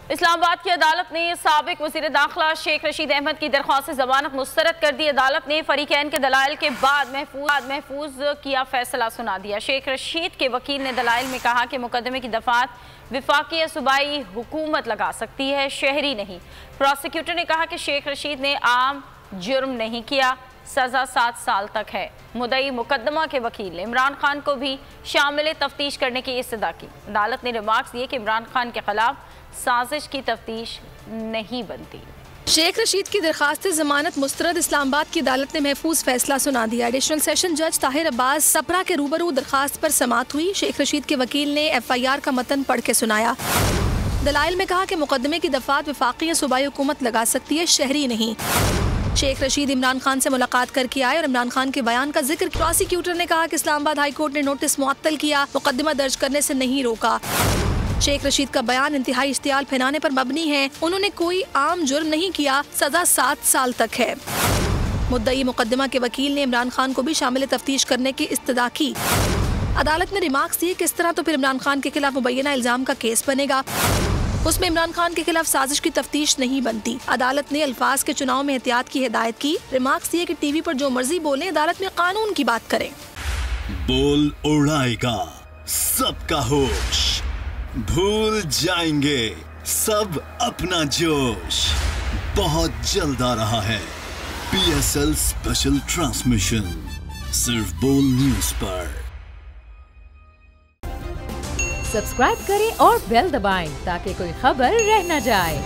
इस्लामाबाद की अदालत ने साबिक वज़ीर दाखिला शेख रशीद अहमद की दरख्वास्त जमानत मुस्तरद कर दी। अदालत ने फरीकैन के दलाइल के बाद महफूज किया फैसला सुना दिया। शेख रशीद के वकील ने दलाइल में कहा कि मुकदमे की दफात विफाकी या सूबाई हुकूमत लगा सकती है, शहरी नहीं। प्रोसिक्यूटर ने कहा कि शेख रशीद ने आम जुर्म नहीं किया, सजा 7 साल तक है। मुद्दई मुकदमा के वकील ने इमरान खान को भी शामिल तफ्तीश करने की इस्तदा की। अदालत ने रिमार्क्स दिए कि इमरान खान के खिलाफ साजिश की तफ्तीश नहीं बनती। शेख रशीद की दरखास्त जमानत मुस्तरद। इस्लामाबाद की अदालत ने महफूज फैसला सुना दिया। एडिशनल सेशन जज ताहिर अब्बास सपरा के रूबरू दरखास्त पर समाअत हुई। शेख रशीद के वकील ने FIR का मतन पढ़ के सुनाया। दलाइल में कहा कि मुकदमे की दफात विफाकी या सूबाई हुकूमत लगा सकती है, शहरी नहीं। शेख रशीद इमरान खान से मुलाकात करके आए और इमरान खान के बयान का जिक्र। प्रोसिक्यूटर ने कहा कि इस्लामाबाद हाई कोर्ट ने नोटिस मुअत्तल किया, मुकदमा दर्ज करने से नहीं रोका। शेख रशीद का बयान इंतहाई इश्तियाल फैलाने पर मबनी है। उन्होंने कोई आम जुर्म नहीं किया, सजा 7 साल तक है। मुद्दई मुकदमा के वकील ने इमरान खान को भी शामिल तफ्तीश करने की इस्तदा की। अदालत ने रिमार्क्स दिए कि इस तरह तो फिर इमरान खान के खिलाफ मुबैना इल्जाम का केस बनेगा, उसमें इमरान खान के खिलाफ साजिश की तफ्तीश नहीं बनती। अदालत ने अल्फाज के चुनाव में एहतियात की हिदायत की। रिमार्क्स दिए कि टीवी पर जो मर्जी बोले, अदालत में कानून की बात करें। बोल उड़ाएगा सबका होश, भूल जाएंगे सब अपना जोश। बहुत जल्द आ रहा है PSL स्पेशल ट्रांसमिशन, सिर्फ बोल न्यूज पर। सब्सक्राइब करें और बेल दबाएं ताकि कोई खबर रह न जाए।